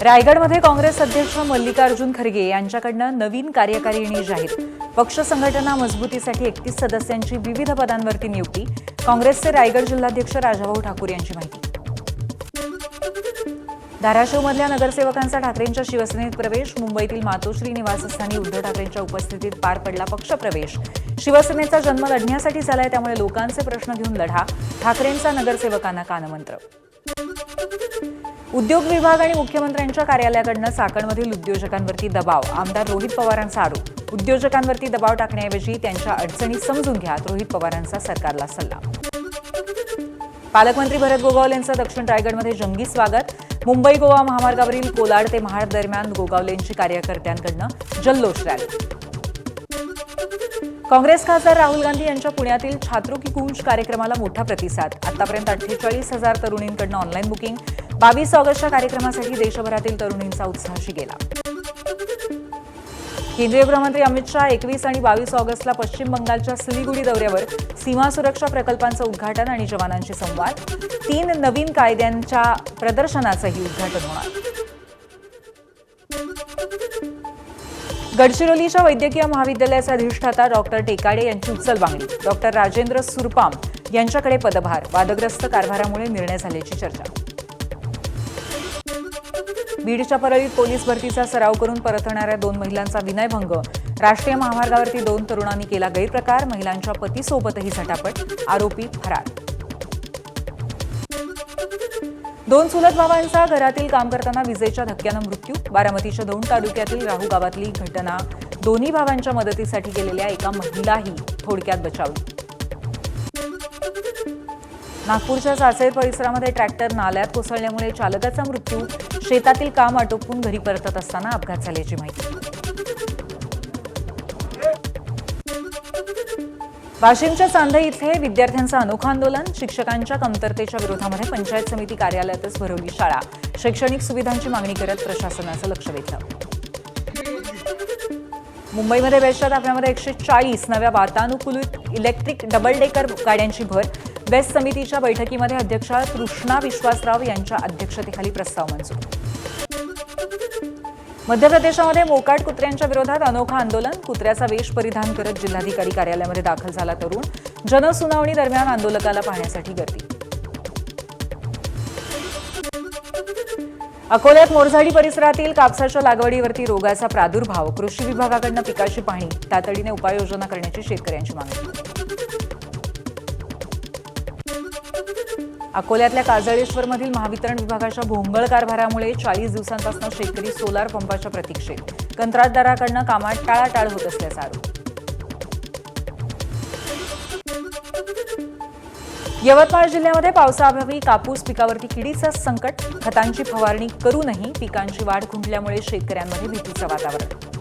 रायगडमध्ये काँग्रेस अध्यक्ष मल्लिकार्जुन खरगे यांच्याकडून नवीन कार्यकारिणी जाहीर। पक्ष संघटना मजबूतीसाठी 31 सदस्यांची विविध पदांवरती नियुक्ती। काँग्रेसचे रायगड जिल्हाध्यक्ष राजाभाऊ ठाकूर यांची माहिती। धाराशिवमधल्या नगरसेवकांचा ठाकरेंच्या शिवसेनेत प्रवेश। मुंबईतील मातोश्री निवासस्थानी उद्धव ठाकरेंच्या उपस्थितीत पार पडला पक्षप्रवेश। शिवसेनेचा जन्म लढण्यासाठी झालाय, त्यामुळे लोकांचे प्रश्न घेऊन लढा, ठाकरेंचा नगरसेवकांना कानमंत्र। उद्योग विभाग आणि मुख्यमंत्र्यांच्या कार्यालयाकडून चाकणमधील उद्योजकांवरती दबाव। आमदार रोहित पवारांचा आरोप। उद्योजकांवरती दबाव टाकण्याऐवजी त्यांच्या अडचणी समजून घ्या, रोहित पवारांचा सरकारला सल्ला। पालकमंत्री भरत गोगावले यांचं दक्षिण रायगडमध्ये जंगी स्वागत। मुंबई गोवा महामार्गावरील कोलाड ते महाड दरम्यान गोगावलेंची कार्यकर्त्यांकडून जल्लोष रॅली। काँग्रेस खासदार राहुल गांधी यांच्या पुण्यातील छात्रों की गूंज कार्यक्रमाला मोठा प्रतिसाद। आतापर्यंत 48,000 तरुणींकडून ऑनलाईन बुकिंग। 22 ऑगस्टच्या कार्यक्रमासाठी देशभरातील तरुणींचा उत्साहाशी गेला। केंद्रीय गृहमंत्री अमित शाह 21 आणि 22 ऑगस्टला पश्चिम बंगालच्या सिलिगुडी दौऱ्यावर। सीमा सुरक्षा प्रकल्पांचं उद्घाटन आणि जवानांशी संवाद। 3 नवीन कायद्यांच्या प्रदर्शनाचंही उद्घाटन होणार। गडचिरोलीच्या वैद्यकीय महाविद्यालयाचे अधिष्ठाता डॉक्टर टेकाडे यांची उचलबांगडी। डॉक्टर राजेंद्र सुरपाम यांच्याकडे पदभार। वादग्रस्त कारभारामुळे निर्णय झाल्याची चर्चा। बीडच्या परळीत पोलीस भरतीचा सराव करून परतणाऱ्या 2 महिलांचा विनयभंग। राष्ट्रीय महामार्गावरती 2 तरुणांनी केला गैरप्रकार। महिलांच्या पतीसोबतही झटापट, आरोपी फरार। 2 चुलत भावांचा घरातील काम करताना विजेच्या धक्क्यानं मृत्यू। बारामतीच्या दौंड तालुक्यातील राहू गावातली घटना। दोन्ही भावांच्या मदतीसाठी गेलेल्या एका महिलाही थोडक्यात बचावली। नागपूरच्या चाचेर परिसरामध्ये ट्रॅक्टर नाल्यात कोसळल्यामुळे चालकाचा मृत्यू। शेतातील काम आटोपून घरी परतत असताना अपघात झाल्याची माहिती। वाशिमच्या चांदई इथे विद्यार्थ्यांचं अनोखं आंदोलन। शिक्षकांच्या कमतरतेच्या विरोधामध्ये पंचायत समिती कार्यालयातच भरवली शाळा। शैक्षणिक सुविधांची मागणी करत प्रशासनाचं लक्ष वेधलं। मुंबईमध्ये बेस्टच्या ताफ्यामध्ये 140 नव्या वातानुकूलित इलेक्ट्रिक डबल डेकर गाड्यांची भर। बेस्ट समितीच्या बैठकीमध्ये अध्यक्षा तृष्णा विश्वासराव यांच्या अध्यक्षतेखाली प्रस्ताव मंजूर। मध्य प्रदेशामध्ये मोकाट कुत्र्यांच्या विरोधात अनोखं आंदोलन। कुत्र्याचा वेश परिधान करत जिल्हाधिकारी कार्यालयामध्ये दाखल झाला तरुण। जनसुनावणी दरम्यान आंदोलकाला पाहण्यासाठी गर्दी। अकोल्यात मोरझाडी परिसरातील कापसाच्या लागवडीवरती रोगाचा प्रादुर्भाव। कृषी विभागाकडून पिकाची पाहणी, तातडीने उपाययोजना करण्याची शेतकऱ्यांची मागणी। अकोल्यातल्या काजळेश्वरमधील महावितरण विभागाच्या भोंगळ कारभारामुळे 40 दिवसांपासून शेतकरी सोलार पंपाच्या प्रतीक्षेत। कंत्राटदाराकडून कामात टाळाटाळ होत असल्याचा आरोप। यवतमाळ जिल्ह्यामध्ये पावसाअभावी कापूस पिकावरती किडीचं संकट। खतांची फवारणी करूनही पिकांची वाढ खुंटल्यामुळे शेतकऱ्यांमध्ये भीतीचं वातावरण।